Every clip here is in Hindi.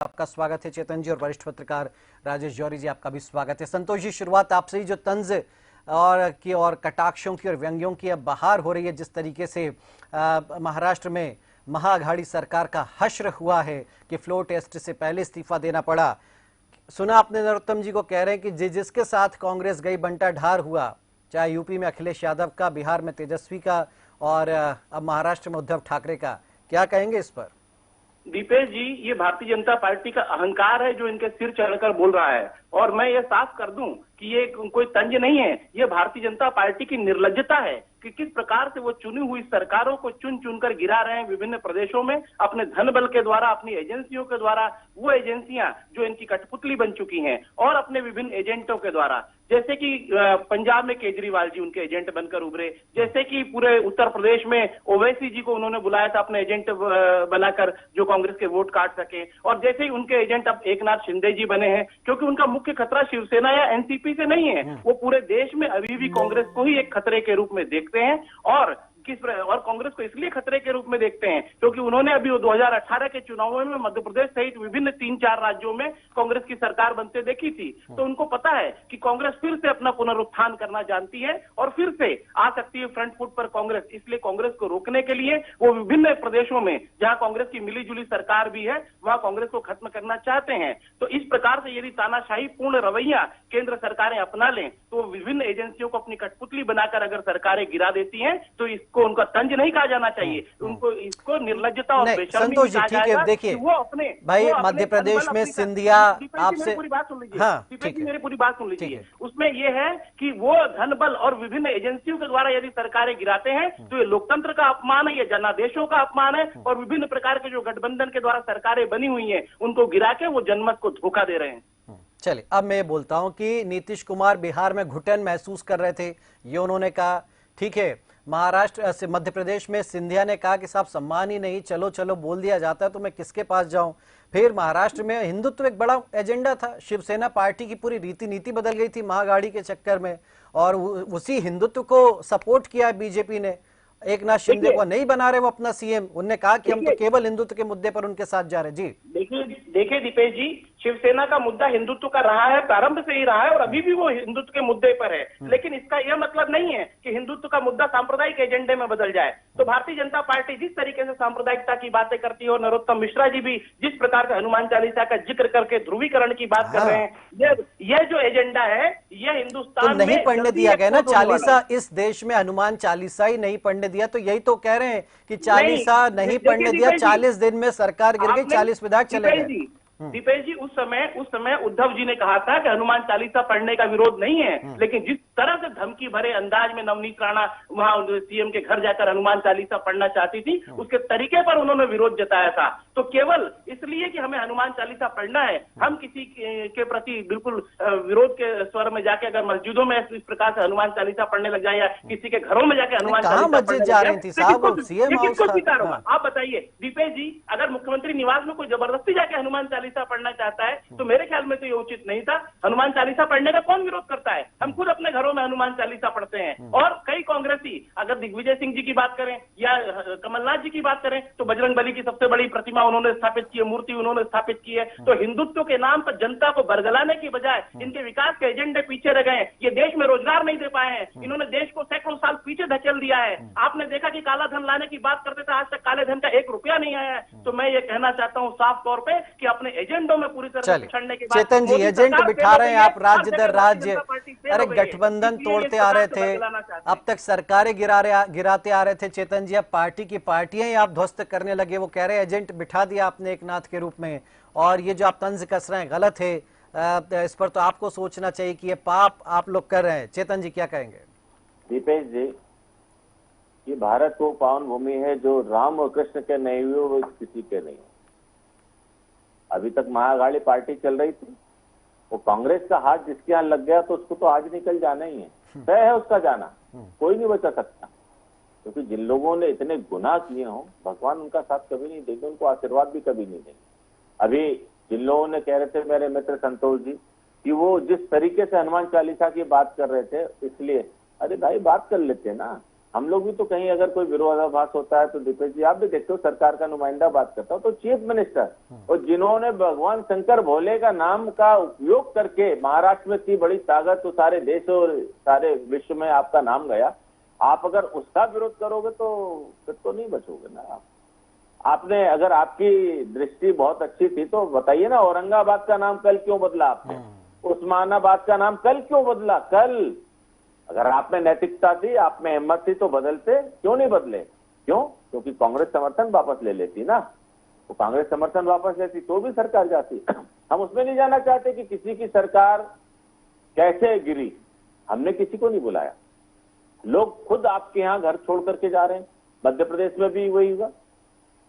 आपका स्वागत है चेतन जी, और वरिष्ठ पत्रकार राजेश जौहरी जी आपका भी स्वागत है। संतोष जी, शुरुआत आपसे ही, जो तंज और कटाक्षों की और व्यंग्यों की अब बहार हो रही है, जिस तरीके से महाराष्ट्र में महाअघाड़ी सरकार का हश्र हुआ है कि फ्लोर टेस्ट से पहले इस्तीफा देना पड़ा। सुना आपने नरोत्तम जी को कह रहे हैं कि जिसके साथ कांग्रेस गई बंटा ढार हुआ, चाहे यूपी में अखिलेश यादव का, बिहार में तेजस्वी का और अब महाराष्ट्र में उद्धव ठाकरे का। क्या कहेंगे इस पर? दीपेश जी, ये भारतीय जनता पार्टी का अहंकार है जो इनके सिर चढ़कर बोल रहा है। और मैं ये साफ कर दूं कि ये कोई तंज नहीं है, ये भारतीय जनता पार्टी की निर्लज्जता है कि किस प्रकार से वो चुनी हुई सरकारों को चुन चुनकर गिरा रहे हैं विभिन्न प्रदेशों में अपने धन बल के द्वारा, अपनी एजेंसियों के द्वारा, वो एजेंसियां जो इनकी कठपुतली बन चुकी हैं, और अपने विभिन्न एजेंटों के द्वारा। जैसे कि पंजाब में केजरीवाल जी उनके एजेंट बनकर उभरे, जैसे कि पूरे उत्तर प्रदेश में ओवैसी जी को उन्होंने बुलाया था अपने एजेंट बनाकर, जो कांग्रेस के वोट काट सके। और जैसे ही उनके एजेंट अब एकनाथ शिंदे जी बने हैं, क्योंकि उनका मुख्य खतरा शिवसेना या एनसीपी से नहीं है, वो पूरे देश में अभी भी कांग्रेस को ही एक खतरे के रूप में देखते हैं। और कांग्रेस को इसलिए खतरे के रूप में देखते हैं क्योंकि उन्होंने अभी 2018 के चुनावों में मध्य प्रदेश सहित विभिन्न 3-4 राज्यों में कांग्रेस की सरकार बनते देखी थी। तो उनको पता है कि कांग्रेस फिर से अपना पुनरुत्थान करना जानती है और फिर से आ सकती है फ्रंट फुट पर कांग्रेस। इसलिए कांग्रेस को रोकने के लिए वो विभिन्न प्रदेशों में जहां कांग्रेस की मिलीजुली सरकार भी है, वहां कांग्रेस को खत्म करना चाहते हैं। तो इस प्रकार से यदि तानाशाही पूर्ण रवैया केंद्र सरकारें अपना लें तो विभिन्न एजेंसियों को अपनी कठपुतली बनाकर अगर सरकारें गिरा देती हैं तो इसको उनका तंज नहीं कहा जाना चाहिए, उनको इसको निर्लज्जता और बेशर्मी संतोष जी, ठीक है, देखिए भाई, मध्य प्रदेश में सिंधिया आपसे पूरी बात सुन लीजिए। हाँ, मेरी पूरी बात सुन लीजिए। उसमें यह है कि वो धन बल और विभिन्न एजेंसियों के द्वारा यदि सरकारें गिराते हैं तो ये लोकतंत्र का अपमान है, ये जनादेशों का अपमान है, और विभिन्न प्रकार के जो गठबंधन के द्वारा सरकारें बनी हुई हैं उनको गिरा के वो जनमत को धोखा दे रहे हैं। चलिए, अब मैं बोलता हूं कि नीतीश कुमार बिहार में घुटन महसूस कर रहे थे, ये उन्होंने कहा। ठीक है, महाराष्ट्र से मध्य प्रदेश में सिंधिया ने कहा कि साहब सम्मान ही नहीं, चलो चलो बोल दिया जाता है तो मैं किसके पास जाऊं। फिर महाराष्ट्र में हिंदुत्व एक बड़ा एजेंडा था, शिवसेना पार्टी की पूरी रीति नीति बदल गई थी महाअघाड़ी के चक्कर में, और उसी हिंदुत्व को सपोर्ट किया है बीजेपी ने। एकनाथ शिंदे को नहीं बना रहे वो अपना सीएम, उन्होंने कहा कि हम तो केवल हिंदुत्व के मुद्दे पर उनके साथ जा रहे। जी देखिए दीपेश जी, शिवसेना का मुद्दा हिंदुत्व का रहा है, प्रारंभ से ही रहा है, और अभी भी वो हिंदुत्व के मुद्दे पर है। लेकिन इसका यह मतलब नहीं है कि हिंदुत्व का मुद्दा सांप्रदायिक एजेंडे में बदल जाए। तो भारतीय जनता पार्टी जिस तरीके से सांप्रदायिकता की बातें करती है, और नरोत्तम मिश्रा जी भी जिस प्रकार से हनुमान चालीसा का जिक्र करके ध्रुवीकरण की बात कर रहे हैं, यह जो एजेंडा है यह हिंदुस्तान तो नहीं पढ़ने दिया गया ना चालीसा, इस देश में हनुमान चालीसा ही नहीं पढ़ने दिया, तो यही तो कह रहे हैं कि चालीसा नहीं पढ़ने दिया। 40 दिन में सरकार गिर गई, 40 विधायक चले गए। दीपेश जी, उस समय उद्धव जी ने कहा था कि हनुमान चालीसा पढ़ने का विरोध नहीं है, लेकिन जिस तरह से धमकी भरे अंदाज में नवनीत राणा वहां सीएम के घर जाकर हनुमान चालीसा पढ़ना चाहती थी, उसके तरीके पर उन्होंने विरोध जताया था। तो केवल इसलिए कि हमें हनुमान चालीसा पढ़ना है, हम किसी के प्रति बिल्कुल विरोध के स्वर में जाके अगर मस्जिदों में इस प्रकार से हनुमान चालीसा पढ़ने लग जाए, या किसी के घरों में जाके हनुमान चालीसा पढ़ने जा रही थी साहब, किसको स्वीकार होगा? आप बताइए दीपेश जी, अगर मुख्यमंत्री निवास में कोई जबरदस्ती जाके हनुमान चालीसा पढ़ना चाहता है तो मेरे ख्याल में तो ये उचित नहीं था। हनुमान चालीसा पढ़ने का कौन विरोध करता है? हम खुद अपने घरों में हनुमान चालीसा पढ़ते हैं। और कई कांग्रेसी, अगर दिग्विजय सिंह जी की बात करें या कमलनाथ जी की बात करें, तो बजरंग बली की सबसे बड़ी प्रतिमा उन्होंने स्थापित की है, मूर्ति उन्होंने स्थापित की है। तो हिंदुत्व के नाम पर जनता को बरगलाने की बजाय इनके विकास के एजेंडे पीछे रह गए। ये देश में रोजगार नहीं दे पाए हैं, इन्होंने देश को सैकड़ों साल पीछे धकेल दिया है। आपने देखा कि काला धन लाने की बात करते थे, आज तक काले धन का 1 रुपया नहीं आया है। तो मैं ये कहना चाहता हूं साफ तौर पे कि अपने एजेंडों में पूरी तरह से छड़ने के बाद चेतन जी, एजेंट बिठा रहे हैं आप राज्य दर राज्य। अरे गठबंधन तोड़ते आ रहे थे, अब तक सरकारें गिराते आ रहे थे। चेतन जी, अब पार्टी की पार्टियां ही आप ध्वस्त करने लगे। वो कह रहे हैं एजेंट बिठा दिया आपने एकनाथ के रूप में, और ये जो आप तंज कस रहे हैं गलत है। इस पर तो आपको सोचना चाहिए कि ये पाप आप लोग कर रहे हैं। चेतन जी, क्या कहेंगे? दीपेश जी, ये भारत वो पावन भूमि है जो राम और कृष्ण के नहीं हुए, वो किसी के नहीं। अभी तक महाअघाड़ी पार्टी चल रही थी, वो कांग्रेस का हाथ जिसके यहाँ लग गया तो उसको तो आज निकल जाना ही है, तय है उसका जाना, कोई नहीं बचा सकता। क्योंकि जिन लोगों ने इतने गुनाह किए हों, भगवान उनका साथ कभी नहीं देंगे, उनको आशीर्वाद भी कभी नहीं देंगे। अभी जिन लोगों ने कह रहे थे मेरे मित्र संतोष जी कि वो जिस तरीके से हनुमान चालीसा की बात कर रहे थे, इसलिए अरे भाई बात कर लेते ना, हम लोग भी तो कहीं अगर कोई विरोधाभास होता है तो दीपेश जी आप भी देखते हो, सरकार का नुमाइंदा बात करता हो तो चीफ मिनिस्टर, और जिन्होंने भगवान शंकर भोले का नाम का उपयोग करके महाराष्ट्र में इतनी बड़ी ताकत तो सारे देश और सारे विश्व में आपका नाम गया, आप अगर उसका विरोध करोगे तो फिर तो नहीं बचोगे ना आप। आपने अगर आपकी दृष्टि बहुत अच्छी थी तो बताइए ना, औरंगाबाद का नाम कल क्यों बदला आपने? उस्मानाबाद का नाम कल क्यों बदला? कल अगर आप में नैतिकता थी, आप में हिम्मत थी तो बदलते, क्यों नहीं बदले? क्यों? क्योंकि कांग्रेस समर्थन वापस ले लेती ना, तो कांग्रेस समर्थन वापस लेती तो भी सरकार जाती। हम उसमें नहीं जाना चाहते कि किसी की सरकार कैसे गिरी, हमने किसी को नहीं बुलाया, लोग खुद आपके यहाँ घर छोड़ करके जा रहे हैं। मध्य प्रदेश में भी वही हुआ,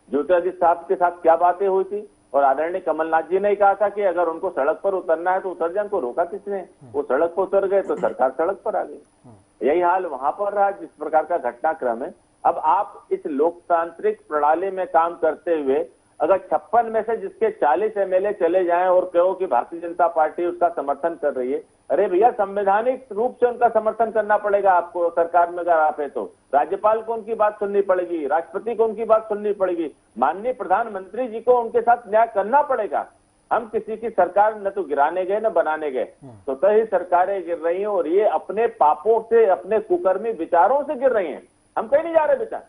ज्योतिरादित्य साहब के साथ क्या बातें हुई थी, और आदरणीय कमलनाथ जी ने कहा था कि अगर उनको सड़क पर उतरना है तो उतर जाए, उनको रोका किसने? वो सड़क पर उतर गए तो सरकार सड़क पर आ गई। यही हाल वहां पर रहा जिस प्रकार का घटनाक्रम है। अब आप इस लोकतांत्रिक प्रणाली में काम करते हुए अगर 56 में से जिसके 40 एमएलए चले जाएं और कहो कि भारतीय जनता पार्टी उसका समर्थन कर रही है, अरे भैया संवैधानिक रूप से उनका समर्थन करना पड़ेगा आपको। सरकार में अगर आप है तो राज्यपाल को उनकी बात सुननी पड़ेगी, राष्ट्रपति को उनकी बात सुननी पड़ेगी, माननीय प्रधानमंत्री जी को उनके साथ न्याय करना पड़ेगा। हम किसी की सरकार न तो गिराने गए न बनाने गए, स्वतः ही सरकारें गिर रही हैं और ये अपने पापों से, अपने कुकर्मी विचारों से गिर रही हैं। हम कहीं नहीं जा रहे बेटा।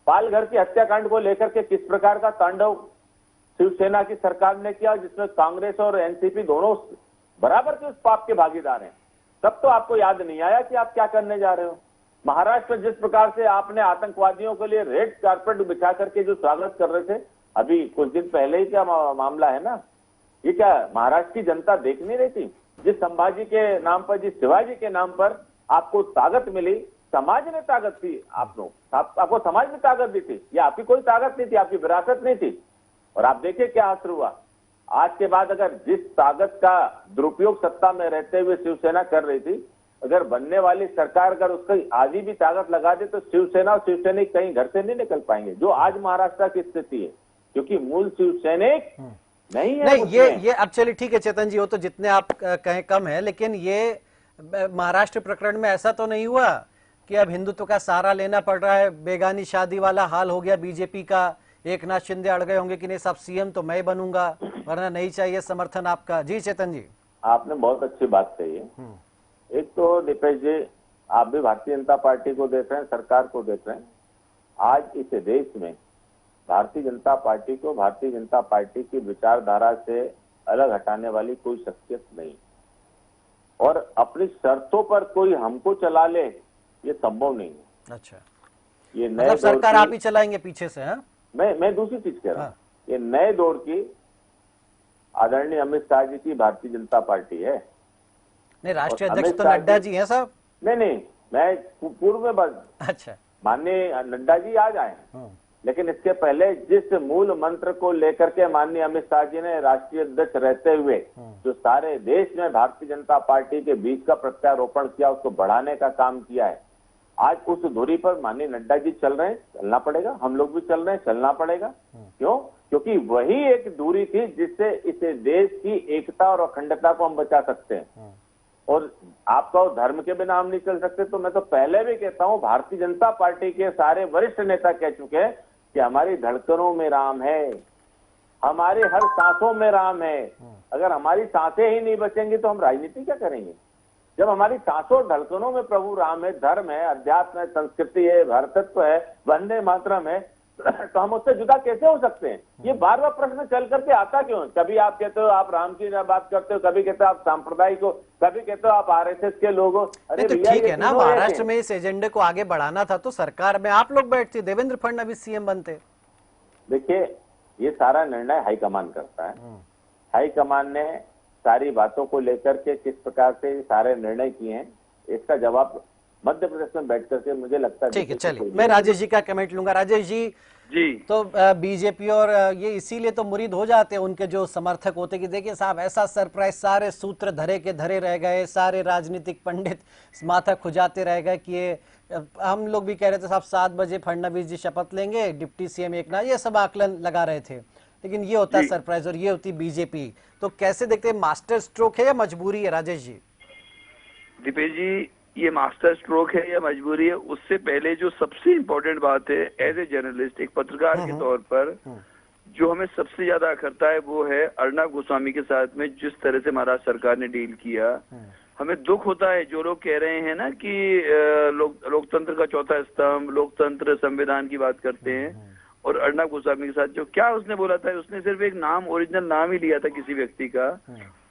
पालघर की हत्याकांड को लेकर के किस प्रकार का तांडव शिवसेना की सरकार ने किया, जिसमें कांग्रेस और एनसीपी दोनों बराबर के उस पाप के भागीदार हैं। तब तो आपको याद नहीं आया कि आप क्या करने जा रहे हो। महाराष्ट्र में जिस प्रकार से आपने आतंकवादियों के लिए रेड कारपेट बिछा करके जो स्वागत कर रहे थे, अभी कुछ दिन पहले ही क्या मामला है ना, ये क्या महाराष्ट्र की जनता देख नहीं रही थी? जिस संभाजी के नाम पर, जिस शिवाजी के नाम पर आपको ताकत मिली, समाज ने ताकत दी, आपको समाज ने ताकत दी थी, ये आपकी कोई ताकत नहीं थी, आपकी विरासत नहीं थी। और आप देखिए क्या असर हुआ। आज के बाद अगर जिस ताकत का दुरुपयोग सत्ता में रहते हुए शिवसेना कर रही थी, अगर बनने वाली सरकार अगर उसकी आधी भी ताकत लगा दे तो शिवसेना और शिवसैनिक कहीं घर से नहीं निकल पाएंगे, जो आज महाराष्ट्र की स्थिति है, क्योंकि मूल शिवसैनिक नहीं है। नहीं, ये अब चलिए ठीक है चेतन जी, वो तो जितने आप कहें कम है, लेकिन ये महाराष्ट्र प्रकरण में ऐसा तो नहीं हुआ कि अब हिंदुत्व का सहारा लेना पड़ रहा है, बेगानी शादी वाला हाल हो गया बीजेपी का, एक नाथ शिंदे अड़ गए होंगे कि नहीं साहब सीएम तो मैं बनूंगा वरना नहीं चाहिए समर्थन आपका। जी चेतन जी, आपने बहुत अच्छी बात कही है। एक तो दीपेश जी, आप भी भारतीय जनता पार्टी को देख रहे हैं, सरकार को देख रहे हैं। आज इस देश में भारतीय जनता पार्टी को भारतीय जनता पार्टी की विचारधारा से अलग हटाने वाली कोई शख्सियत नहीं, और अपनी शर्तों पर कोई हमको चला ले ये संभव नहीं है। अच्छा, ये नए मतलब सरकार आप ही चलाएंगे पीछे से? हाँ, मैं दूसरी चीज कह रहा हूँ, ये नए दौर की आदरणीय अमित शाह जी की भारतीय जनता पार्टी है। नहीं, राष्ट्रीय अध्यक्ष तो नड्डा जी हैं साहब। नहीं, मैं पूर्व में बस, अच्छा, माननीय नड्डा जी आज आए हैं, लेकिन इसके पहले जिस मूल मंत्र को लेकर के माननीय अमित शाह जी ने राष्ट्रीय अध्यक्ष रहते हुए जो सारे देश में भारतीय जनता पार्टी के बीच का प्रत्यारोपण किया, उसको बढ़ाने का काम किया है, आज उस धुरी पर माननीय नड्डा जी चल रहे हैं, चलना पड़ेगा। हम लोग भी चल रहे हैं, चलना पड़ेगा। क्यों? क्योंकि वही एक दूरी थी जिससे इस देश की एकता और अखंडता को हम बचा सकते हैं। और आपका धर्म के बिना हम नहीं चल सकते। तो मैं तो पहले भी कहता हूं, भारतीय जनता पार्टी के सारे वरिष्ठ नेता कह चुके हैं कि हमारी धड़कनों में राम है, हमारे हर सांसों में राम है। अगर हमारी सांसें ही नहीं बचेंगी तो हम राजनीति क्या करेंगे? जब हमारी सांसों और धड़कनों में प्रभु राम है, धर्म है, अध्यात्म है, संस्कृति है, भारतत्व है, वंदे मातरम है, तो हम उससे जुदा कैसे हो सकते हैं? ये बार बार प्रश्न चल करके आता क्यों? कभी आप कहते हो आप राम की बात करते हो, कभी कहते हो आप सांप्रदायिक हो, कभी कहते हो आप आरएसएस के लोग हो। अरे तो ठीक है ना, महाराष्ट्र में इस एजेंडे को आगे बढ़ाना था तो सरकार में आप लोग बैठते, देवेंद्र फडणवीस सीएम बनते। देखिए, ये सारा निर्णय हाईकमान करता है। हाईकमान ने सारी बातों को लेकर के किस प्रकार से सारे निर्णय किए हैं, इसका जवाब मध्य प्रदेश में बैठ करके मुझे लगता है। ठीक है, चलिए मैं राजेश जी का कमेंट लूंगा। राजेश जी, तो बीजेपी और ये इसीलिए तो मुरीद हो जाते हैं उनके जो समर्थक होते कि देखिए साहब ऐसा सरप्राइज, सारे सूत्र धरे के धरे रह गए, सारे राजनीतिक पंडित माथा खुजाते रह गए कि ये हम लोग भी कह रहे थे साहब 7 बजे फडणवीस जी शपथ लेंगे, डिप्टी सीएम एक नाथ, ये सब आकलन लगा रहे थे, लेकिन ये होता है सरप्राइज और ये होती बीजेपी। तो कैसे देखते हैं, मास्टर स्ट्रोक है या मजबूरी है राजेश जी? दीपेश जी, ये मास्टर स्ट्रोक है या मजबूरी है, उससे पहले जो सबसे इम्पोर्टेंट बात है, एज ए जर्नलिस्ट, एक पत्रकार के तौर पर जो हमें सबसे ज्यादा अखरता है वो है अर्नब गोस्वामी के साथ में जिस तरह से महाराष्ट्र सरकार ने डील किया। हमें दुख होता है जो लोग कह रहे हैं ना कि लोकतंत्र का चौथा स्तंभ, लोकतंत्र, संविधान की बात करते हैं, और अर्नब गोस्वामी के साथ जो क्या उसने बोला था, उसने सिर्फ एक नाम, ओरिजिनल नाम ही लिया था किसी व्यक्ति का,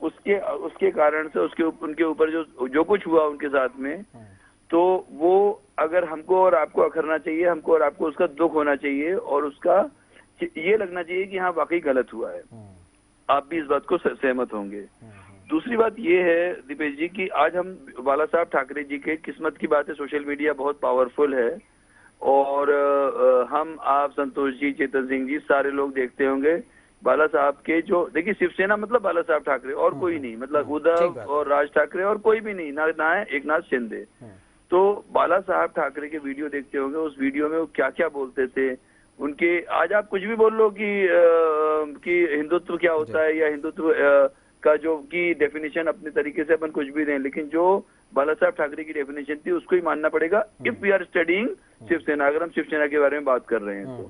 उसके कारण से उनके ऊपर जो कुछ हुआ उनके साथ में, तो वो अगर हमको और आपको अखरना चाहिए, हमको और आपको उसका दुख होना चाहिए और उसका ये लगना चाहिए कि हाँ वाकई गलत हुआ है। आप भी इस बात को सहमत होंगे। दूसरी बात ये है दीपेश जी कि आज हम बाला साहब ठाकरे जी के, किस्मत की बात है सोशल मीडिया बहुत पावरफुल है, और हम, आप, संतोष जी, चेतन सिंह जी, सारे लोग देखते होंगे बाला साहब के जो, देखिए शिवसेना मतलब बाला साहब ठाकरे और कोई नहीं, मतलब उद्धव और राज ठाकरे और कोई भी नहीं, ना है एकनाथ शिंदे। तो बाला साहब ठाकरे के वीडियो देखते होंगे, उस वीडियो में वो क्या क्या बोलते थे उनके, आज आप कुछ भी बोल लो कि हिंदुत्व क्या होता है या हिंदुत्व का जो की डेफिनेशन अपने तरीके से अपन कुछ भी दें, लेकिन जो बाला साहब ठाकरे की डेफिनेशन थी उसको ही मानना पड़ेगा if we are studying Shiv Sena, अगर हम शिवसेना के बारे में बात कर रहे हैं तो।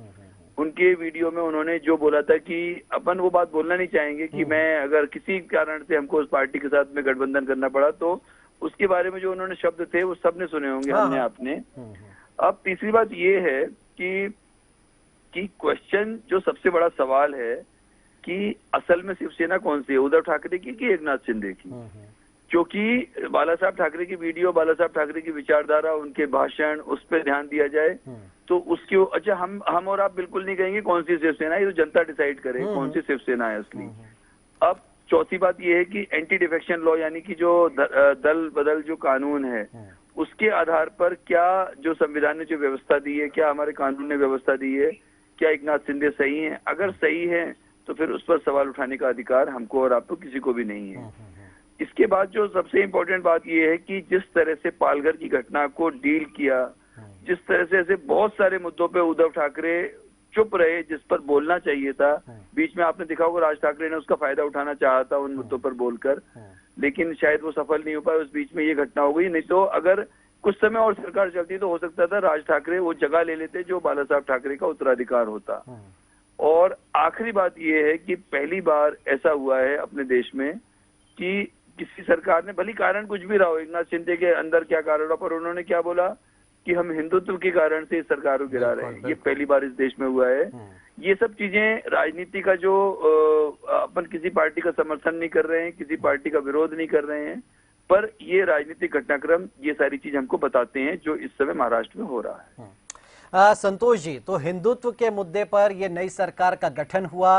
उनके वीडियो में उन्होंने जो बोला था कि अपन वो बात बोलना नहीं चाहेंगे कि मैं अगर किसी कारण से हमको उस पार्टी के साथ में गठबंधन करना पड़ा, तो उसके बारे में जो उन्होंने शब्द थे वो सबने सुने होंगे, हमने, आपने। अब तीसरी बात ये है कि क्वेश्चन, जो सबसे बड़ा सवाल है कि असल में शिवसेना कौन सी है, उद्धव ठाकरे की कि एकनाथ शिंदे की? क्योंकि बाला साहब ठाकरे की वीडियो, बाला साहब ठाकरे की विचारधारा, उनके भाषण, उस पर ध्यान दिया जाए तो उसके, अच्छा हम और आप बिल्कुल नहीं कहेंगे कौन सी शिवसेना है, ये तो जनता डिसाइड करे कौन सी शिवसेना है असली। अब चौथी बात ये है कि एंटी डिफेक्शन लॉ, यानी कि जो दल बदल जो कानून है, उसके आधार पर क्या जो संविधान ने जो व्यवस्था दी है, क्या हमारे कानून ने व्यवस्था दी है, क्या एकनाथ शिंदे सही है? अगर सही है तो फिर उस पर सवाल उठाने का अधिकार हमको और आपको किसी को भी नहीं है। इसके बाद जो सबसे इम्पोर्टेंट बात यह है कि जिस तरह से पालघर की घटना को डील किया, जिस तरह से ऐसे बहुत सारे मुद्दों पे उद्धव ठाकरे चुप रहे जिस पर बोलना चाहिए था, बीच में आपने देखा होगा राज ठाकरे ने उसका फायदा उठाना चाहा था उन मुद्दों पर बोलकर, लेकिन शायद वो सफल नहीं हो पाया, उस बीच में ये घटना हो गई। नहीं तो अगर कुछ समय और सरकार चलती तो हो सकता था राज ठाकरे वो जगह ले लेते जो बाला साहब ठाकरे का उत्तराधिकार होता। और आखिरी बात ये है कि पहली बार ऐसा हुआ है अपने देश में कि किसी सरकार ने, भली कारण कुछ भी रहा हो, एकनाथ शिंदे के अंदर क्या कारण रहा, पर उन्होंने क्या बोला कि हम हिंदुत्व के कारण से इस सरकार को गिरा रहे हैं। ये पहली बार इस देश में हुआ है। ये सब चीजें राजनीति का जो अपन किसी पार्टी का समर्थन नहीं कर रहे हैं, किसी पार्टी का विरोध नहीं कर रहे हैं, पर ये राजनीतिक घटनाक्रम ये सारी चीज हमको बताते हैं जो इस समय महाराष्ट्र में हो रहा है। संतोष जी, तो हिंदुत्व के मुद्दे पर ये नई सरकार का गठन हुआ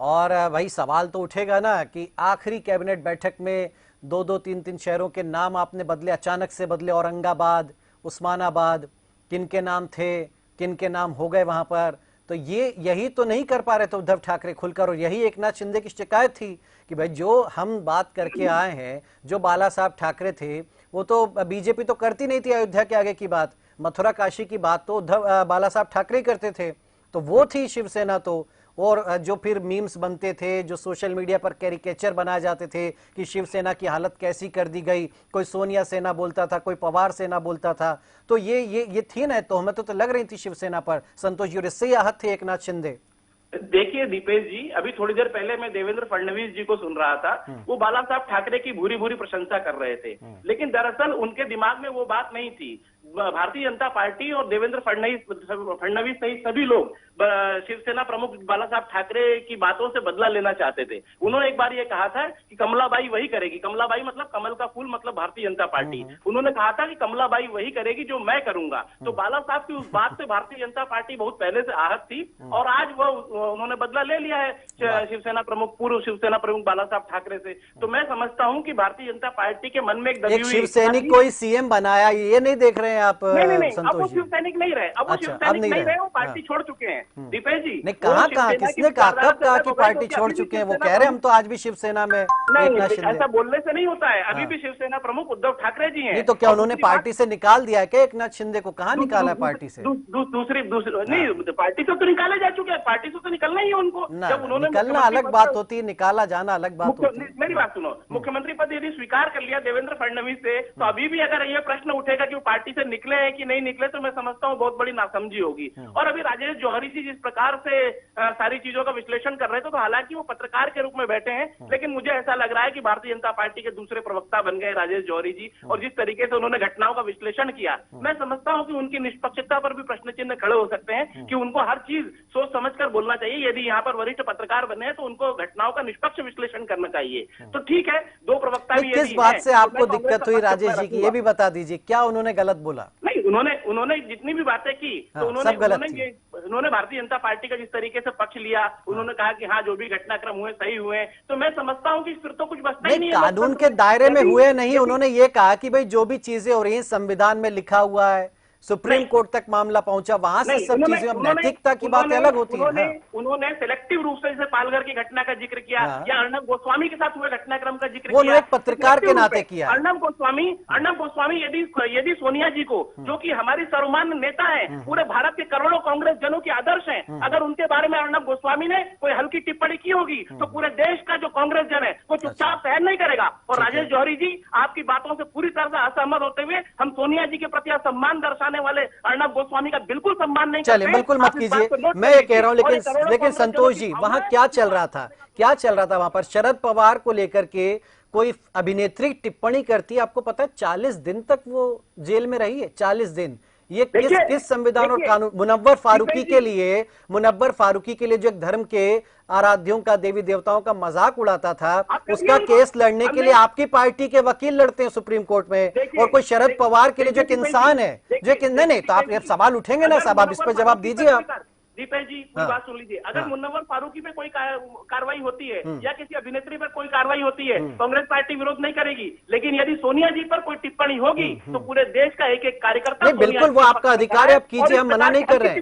और भाई सवाल तो उठेगा ना कि आखिरी कैबिनेट बैठक में 2-2, 3-3 शहरों के नाम आपने बदले, अचानक से बदले, औरंगाबाद, उस्मानाबाद, किन के नाम थे, किन के नाम हो गए वहां पर, तो यही तो नहीं कर पा रहे थे उद्धव ठाकरे खुलकर, और यही एकनाथ शिंदे की शिकायत थी कि भाई जो हम बात करके आए हैं, जो बाला साहब ठाकरे थे वो तो बीजेपी तो करती नहीं थी अयोध्या के आगे की बात, मथुरा काशी की बात तो बाला साहब ठाकरे करते थे, तो वो थी शिवसेना। तो और जो फिर मीम्स बनते थे, जो सोशल मीडिया पर कैरिकेचर बनाए जाते थे कि शिवसेना की हालत कैसी कर दी गई, कोई सोनिया सेना बोलता था, कोई पवार सेना बोलता था, तो ये थी ना, तो हमें तो लग रही थी शिवसेना पर। संतोष जी, इससे आहत थे एकनाथ शिंदे। देखिए दीपेश जी, अभी थोड़ी देर पहले मैं देवेंद्र फडणवीस जी को सुन रहा था, वो बाला साहब ठाकरे की भूरी भूरी प्रशंसा कर रहे थे, लेकिन दरअसल उनके दिमाग में वो बात नहीं थी। भारतीय जनता पार्टी और देवेंद्र फडणवीस सहित सभी लोग शिवसेना प्रमुख बाला साहब ठाकरे की बातों से बदला लेना चाहते थे। उन्होंने एक बार ये कहा था कि कमलाबाई वही करेगी, कमलाबाई मतलब कमल का फूल, मतलब भारतीय जनता पार्टी। उन्होंने कहा था कि कमलाबाई वही करेगी जो मैं करूंगा। तो बाला साहब की उस बात से भारतीय जनता पार्टी बहुत पहले से आहत थी और आज उन्होंने बदला ले लिया है शिवसेना प्रमुख, पूर्व शिवसेना प्रमुख बाला साहब ठाकरे से। तो मैं समझता हूँ कि भारतीय जनता पार्टी के मन में एक दबी हुई शिवसैनिक को ही सीएम बनाया, ये नहीं देख रहे हैं आप नहीं नहीं नहीं, अब वो संतोष जी? शिव सैनिक नहीं रहे, अब वो अच्छा, शिव अब सैनिक नहीं नहीं रहे। रहे, वो पार्टी हाँ। छोड़ चुके हैं दीपेश जी। नहीं, वो कहाँ शिवसेना की किसने कहा, विचारधारा कब से कहा अलग कि हो गए, पार्टी क्योंकि छोड़ अभी भी चुके हैं? वो शिवसेना कह रहे हैं हम प्रमुख- तो आज भी शिवसेना में नहीं, एकनाथ शिंदे। ऐसा बोलने से नहीं होता है, अभी हाँ। भी शिवसेना प्रमुख उद्धव ठाकरे जी हैं। नहीं तो क्या और उन्होंने दूसरी बात- पार्टी से निकाल दिया है क्या एकनाथ शिंदे को? कहाँ निकाला है पार्टी से? दूसरी नहीं, पार्टी से तो निकाले जा चुके हैं, पार्टी से तो निकलना ही है उनको। ना, जब उन्होंने निकलना मुख्यमंत्री अलग पद बात पर- होती है, निकाला जाना अलग बात होती है। मेरी बात सुनो, मुख्यमंत्री पद यदि स्वीकार कर लिया देवेंद्र फडणवीस से, तो अभी भी अगर ये प्रश्न उठेगा कि वो पार्टी से निकले हैं कि नहीं निकले, तो मैं समझता हूँ बहुत बड़ी नासमझी होगी। और अभी राजेश जौहरी जी जिस प्रकार से सारी चीजों का विश्लेषण कर रहे थे, तो हालांकि वो पत्रकार के रूप में बैठे हैं, लेकिन मुझे ऐसा लग रहा है कि भारतीय जनता पार्टी के दूसरे प्रवक्ता बन गए राजेश जौहरी जी। और जिस तरीके से उन्होंने घटनाओं का विश्लेषण किया, मैं समझता हूं कि उनकी निष्पक्षता पर भी प्रश्न चिन्ह खड़े हो सकते हैं कि उनको हर चीज सोच समझकर बोलना चाहिए। यदि यहाँ पर वरिष्ठ पत्रकार बने हैं तो उनको घटनाओं का निष्पक्ष विश्लेषण करना चाहिए। तो ठीक है, दो प्रवक्ता भी किस यदि बात हैं, से तो आपको मैं कांग्रेस दिक्कत का हुई पक्ष राजेश अपना जी की, रखूंगा। ये भी बता दीजिए, क्या उन्होंने गलत बोला? नहीं, उन्होंने जितनी भी बातें की, हाँ, तो उन्होंने सब गलत उन्होंने थी। ये उन्होंने भारतीय जनता पार्टी का जिस तरीके से पक्ष लिया, उन्होंने कहा कि हाँ, जो भी घटनाक्रम हुए सही हुए, तो मैं समझता हूँ कि फिर तो कुछ बचता ही नहीं, नहीं है कानून लोकतंत्र के दायरे में यदि- हुए नहीं। यदि- उन्होंने ये कहा कि भाई जो भी चीजें हो रही हैं संविधान में लिखा हुआ है, सुप्रीम नहीं। कोर्ट तक मामला पहुंचा, वहां से नहीं, सब चीजें, अब नैतिकता की बात अलग होती है। हाँ। उन्होंने सेलेक्टिव रूप से जैसे पालघर की घटना का जिक्र किया, हाँ। या अर्णब गोस्वामी के साथ हुए घटनाक्रम का जिक्र वो किया, एक पत्रकार के selective नाते रूप से। किया। अर्णब गोस्वामी यदि सोनिया जी को, जो कि हमारी सर्वमान्य नेता है, पूरे भारत के करोड़ों कांग्रेस जनों के आदर्श हैं, अगर उनके बारे में अर्णब गोस्वामी ने कोई हल्की टिप्पणी की होगी, तो पूरे देश का जो कांग्रेस जन है वो चुपचाप सहन नहीं करेगा। और राजेश जौहरी जी, आपकी बातों से पूरी तरह से असहमत होते हुए, हम सोनिया जी के प्रति सम्मान दर्शाने वाले अर्णब गोस्वामी का बिल्कुल सम्मान नहीं करते। चलिए, बिल्कुल मत आप इस बात कीजिए, को नोट मैं कर ये कह रहा हूं, लीजिए। और ये लेकिन करोड़ों लेकिन कांग्रेस जनों संतोष की जी, भावना वहां है। क्या चल रहा था? क्या चल रहा था वहां पर? शरद पवार को लेकर के कोई अभिनेत्री टिप्पणी करती है, आपको पता है 40 दिन तक वो जेल में रही है। 40 दिन। ये किस संविधान और कानून? मुनव्वर फारूकी के लिए जो एक धर्म के आराध्यों का, देवी देवताओं का मजाक उड़ाता था, उसका केस लड़ने के लिए आपकी पार्टी के वकील लड़ते हैं सुप्रीम कोर्ट में, और कोई शरद पवार के लिए जो एक इंसान है, जो एक नहीं, तो आप सवाल उठेंगे ना साहब, आप इस पर जवाब दीजिए। आप दीपेश जी, पूरी बात सुन लीजिए। अगर मुनव्वर फारूकी पे कोई कार्रवाई होती है, या किसी अभिनेत्री पर कोई कार्रवाई होती है, कांग्रेस पार्टी विरोध नहीं करेगी। लेकिन यदि सोनिया जी पर कोई टिप्पणी होगी, तो पूरे देश का एक एक कार्यकर्ता, नहीं, बिल्कुल वो आपका अधिकार है, आप कीजिए, हम मना नहीं कर रहे हैं।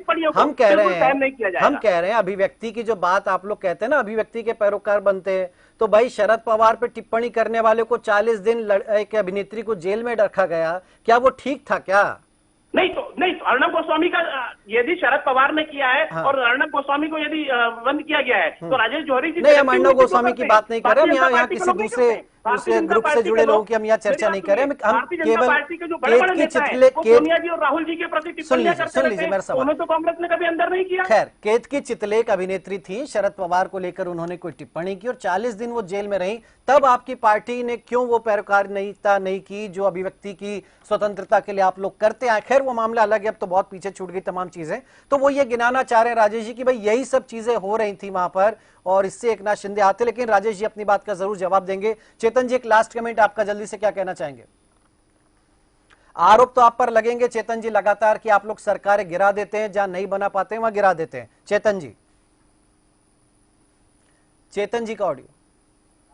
हम कह रहे हैं अभिव्यक्ति की जो बात आप लोग कहते हैं ना, अभिव्यक्ति के पैरोकार बनते हैं, तो भाई शरद पवार पे टिप्पणी करने वाले को 40 दिन एक अभिनेत्री को जेल में रखा गया, क्या वो ठीक था क्या? नहीं, अर्णब गोस्वामी का यदि शरद पवार ने किया है, हाँ। और अर्णब गोस्वामी को यदि बंद किया गया है, तो राजेश जौहरी जी नहीं, हम अर्णब गोस्वामी की बात नहीं कर रहे, हम यहाँ किसी दूसरे ग्रुप से जुड़े लोगों की हम यहाँ चर्चा नहीं कर रहे। हम केवल सोनिया जी और राहुल जी के प्रति टिप्पणियां करते रहते हैं, उन्हें तो कांग्रेस ने कभी अंदर नहीं किया। खैर, केतकी चितले एक अभिनेत्री थी, शरद पवार को लेकर उन्होंने कोई टिप्पणी की और 40 दिन वो जेल में रही, तब आपकी पार्टी ने क्यों वो पैरोकारिता नहीं की जो अभिव्यक्ति की स्वतंत्रता के लिए आप लोग करते हैं? खैर, वो मामला अलग है, अब तो बहुत पीछे छूट गई तमाम चीजें। तो वो ये गिनाना चाह रहे हैं राजेश जी की भाई यही सब चीजें हो रही थी वहां पर, और इससे एकनाथ शिंदे आते। लेकिन राजेश जी अपनी बात का जरूर जवाब देंगे। चेतन जी, एक लास्ट कमेंट आपका, जल्दी से क्या कहना चाहेंगे? आरोप तो आप पर लगेंगे चेतन जी लगातार कि आप लोग सरकारें गिरा देते हैं, जहां नहीं बना पाते हैं वहां गिरा देते हैं। चेतन जी का ऑडियो।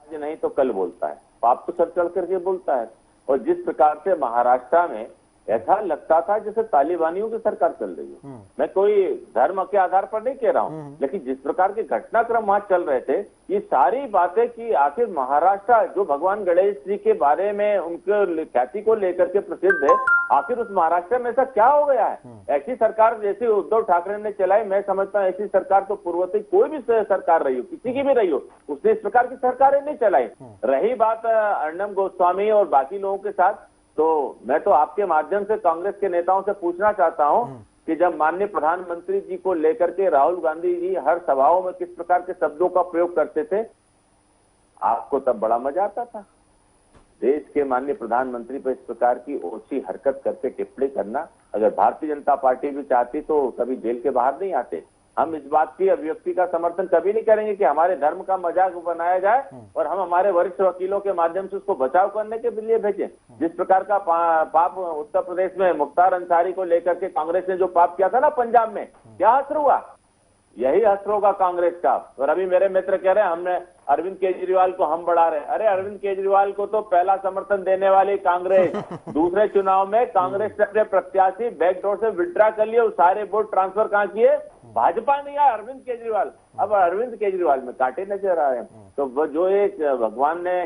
आज नहीं तो कल बोलता है, पाप तो सर चढ़ करके बोलता है। और जिस प्रकार से महाराष्ट्र में ऐसा लगता था जैसे तालिबानियों की सरकार चल रही है। मैं कोई धर्म के आधार पर नहीं कह रहा हूं, लेकिन जिस प्रकार के घटनाक्रम वहां चल रहे थे, ये सारी बातें कि आखिर महाराष्ट्र जो भगवान गणेश जी के बारे में उनके ख्याति को लेकर के प्रसिद्ध है, आखिर उस महाराष्ट्र में ऐसा क्या हो गया है? ऐसी सरकार जैसी उद्धव ठाकरे ने चलाई, मैं समझता हूँ ऐसी सरकार तो पूर्ववर्ती कोई भी सरकार रही हो, किसी की भी रही हो, उसने इस प्रकार की सरकारें नहीं चलाई। रही बात अर्णब गोस्वामी और बाकी लोगों के साथ, तो मैं तो आपके माध्यम से कांग्रेस के नेताओं से पूछना चाहता हूं कि जब माननीय प्रधानमंत्री जी को लेकर के राहुल गांधी जी हर सभाओं में किस प्रकार के शब्दों का प्रयोग करते थे, आपको तब बड़ा मजा आता था। देश के माननीय प्रधानमंत्री पर इस प्रकार की ओछी हरकत करके टिप्पणी करना, अगर भारतीय जनता पार्टी भी चाहती तो कभी जेल के बाहर नहीं आते। हम इस बात की अभिव्यक्ति का समर्थन कभी नहीं करेंगे कि हमारे धर्म का मजाक बनाया जाए और हम हमारे वरिष्ठ वकीलों के माध्यम से उसको बचाव करने के लिए भेजें। जिस प्रकार का पाप उत्तर प्रदेश में मुख्तार अंसारी को लेकर के कांग्रेस ने जो पाप किया था ना पंजाब में, क्या असर हुआ? यही असर होगा कांग्रेस का। और अभी मेरे मित्र कह रहे हैं हमने अरविंद केजरीवाल को हम बढ़ा रहे हैं। अरे अरविंद केजरीवाल को तो पहला समर्थन देने वाली कांग्रेस, दूसरे चुनाव में कांग्रेस ने अपने प्रत्याशी बैकडोर से विड्रा कर लिए, सारे वोट ट्रांसफर कहां किए? भाजपा ने, या अरविंद केजरीवाल। अब अरविंद केजरीवाल में कांटे नजर आ रहे हैं। तो वो जो एक भगवान ने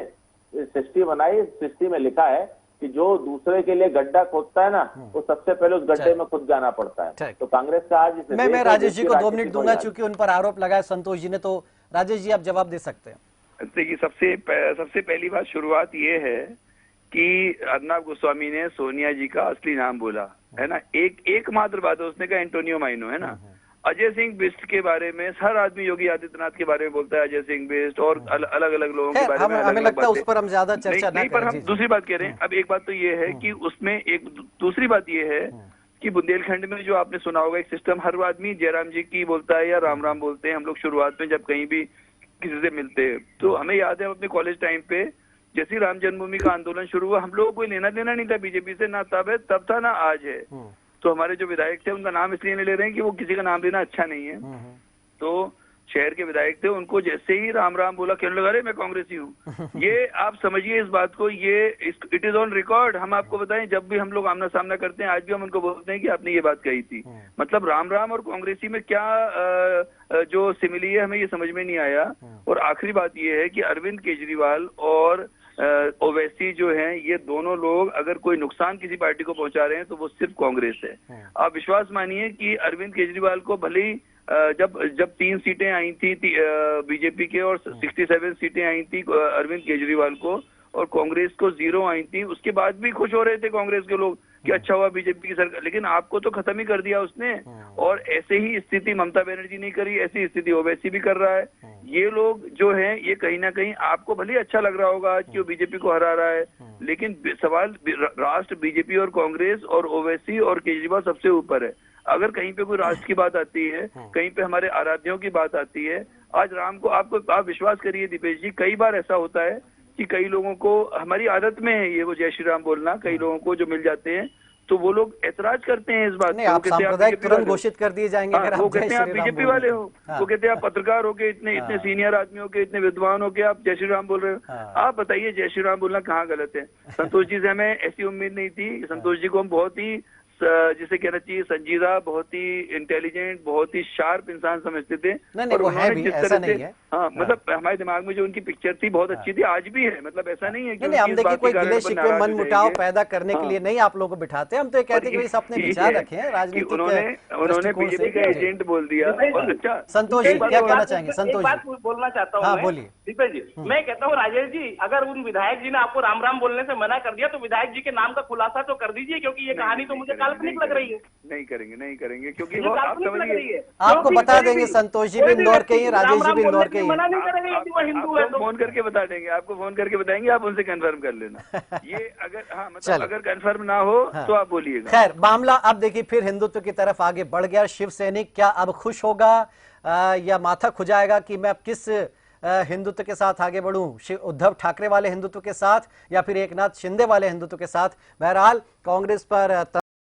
सृष्टि बनाई, सृष्टि में लिखा है कि जो दूसरे के लिए गड्ढा खोदता है ना, वो सबसे पहले उस गड्ढे में खुद जाना पड़ता है। तो कांग्रेस का आज मैं राजेश जी को 2 मिनट दूंगा, चूंकि उन पर आरोप लगाया संतोष जी ने, तो राजेश जी आप जवाब दे सकते हैं। देखिए, सबसे पहली बात, शुरुआत ये है कि अर्नब गोस्वामी ने सोनिया जी का असली नाम बोला है ना। एकमात्र बात है, उसने कहा एंटोनियो माइनो, है ना। अजय सिंह बिष्ट के बारे में हर आदमी योगी आदित्यनाथ के बारे में बोलता है, अजय सिंह बिष्ट और अलग अलग लोगों के बारे में हमें लगता है उस पर हम ज्यादा चर्चा नहीं, पर हम दूसरी बात कह रहे हैं। अब एक बात तो ये है कि उसमें एक दूसरी बात ये है कि बुंदेलखंड में जो आपने सुना होगा एक सिस्टम, हर आदमी जयराम जी की बोलता है या राम राम बोलते हैं। हम लोग शुरुआत में जब कहीं भी किसी से मिलते हैं तो हमें याद है अपने कॉलेज टाइम पे जैसे राम जन्मभूमि का आंदोलन शुरू हुआ, हम लोगों को कोई लेना देना नहीं था बीजेपी से, ना तब था ना आज है। तो हमारे जो विधायक थे उनका नाम इसलिए नहीं ले रहे हैं कि वो किसी का नाम लेना अच्छा नहीं है। तो शहर के विधायक थे, उनको जैसे ही राम राम बोला कहने लगा, अरे मैं कांग्रेसी हूँ। ये आप समझिए इस बात को, इट इज ऑन रिकॉर्ड। हम आपको बताएं, जब भी हम लोग आमना सामना करते हैं, आज भी हम उनको बोलते हैं कि आपने ये बात कही थी। मतलब राम राम और कांग्रेसी में क्या जो सिमिली है, हमें ये समझ में नहीं आया। और आखिरी बात ये है कि अरविंद केजरीवाल और ओवैसी जो हैं, ये दोनों लोग अगर कोई नुकसान किसी पार्टी को पहुंचा रहे हैं तो वो सिर्फ कांग्रेस है। आप विश्वास मानिए कि अरविंद केजरीवाल को भले ही जब 3 सीटें आई थी बीजेपी के और 67 सीटें आई थी अरविंद केजरीवाल को, और कांग्रेस को 0 आई थी, उसके बाद भी खुश हो रहे थे कांग्रेस के लोग कि अच्छा हुआ बीजेपी की सरकार। लेकिन आपको तो खत्म ही कर दिया उसने। और ऐसे ही स्थिति ममता बनर्जी नहीं करी, ऐसी स्थिति ओवैसी भी कर रहा है। ये लोग जो हैं, ये कहीं ना कहीं आपको भले अच्छा लग रहा होगा आज कि वो बीजेपी को हरा रहा है, लेकिन सवाल राष्ट्र बीजेपी और कांग्रेस और ओवैसी और केजरीवाल सबसे ऊपर है। अगर कहीं पे कोई राष्ट्र की बात आती है, कहीं पे हमारे आराध्यों की बात आती है, आज राम को आप विश्वास करिए दीपेश जी, कई बार ऐसा होता है कि कई लोगों को, हमारी आदत में है ये वो जय श्री राम बोलना, कई लोगों को जो मिल जाते हैं तो वो लोग ऐतराज करते हैं इस बात नहीं, आप सांप्रदायिक तुरंत घोषित कर दिए जाएंगे अगर वो कहते हैं आप बीजेपी वाले हो। वो कहते हैं आप पत्रकार होके इतने सीनियर आदमी होके, इतने विद्वान होके आप जय श्री राम बोल रहे हो। आप बताइए जय श्री राम बोलना कहाँ गलत है? संतोष जी से हमें ऐसी उम्मीद नहीं थी। संतोष जी को हम बहुत ही, जिसे कहना चाहिए, संजीदा, बहुत ही इंटेलिजेंट, बहुत ही शार्प इंसान समझते थे। नहीं, वो है भी, ऐसा नहीं है। हाँ, मतलब हमारे दिमाग में जो उनकी पिक्चर थी बहुत अच्छी थी, आज भी है। मतलब ऐसा नहीं है कि नहीं, हम देखिए कोई गिले शिकवे मन मुटाव पैदा करने के लिए नहीं आप लोगों को बिठाते, हम तो ये कहते हैं कि अपने विचार रखें राजनीतिक। उन्होंने बीजेपी का एजेंट बोल दिया। अच्छा संतोष जी क्या कहना चाहेंगे? संतोष बात बोलना चाहता हूँ। हाँ, बोलिए दीपेश जी। मैं कहता हूँ राजेश जी, अगर उन विधायक जी ने आपको राम राम बोलने से मना कर दिया तो विधायक जी के नाम का खुलासा तो कर दीजिए, क्योंकि ये कहानी तो मुझे काल्पनिक लग रही है। नहीं करेंगे क्योंकि वो आप समझिए, आपको बता देंगे संतोष जी भी इंदौर के ही, राजेश जी भी इंदौर के ही, मना नहीं करेंगे यदि वो हिंदू है तो। फोन करके बता देंगे, आपको फोन करके बताएंगे, आप उनसे कंफर्म कर लेना। ये अगर, हाँ मतलब अगर कंफर्म ना हो तो आप बोलिएगा। खैर, मामला अब देखिए फिर हिंदुत्व की तरफ आगे बढ़ गया। शिव सैनिक क्या अब खुश होगा या माथा खुजाएगा कि मैं अब किस हिंदुत्व के साथ आगे बढ़ूं, उद्धव ठाकरे वाले हिंदुत्व के साथ या फिर एकनाथ शिंदे वाले हिंदुत्व के साथ? बहरहाल कांग्रेस पर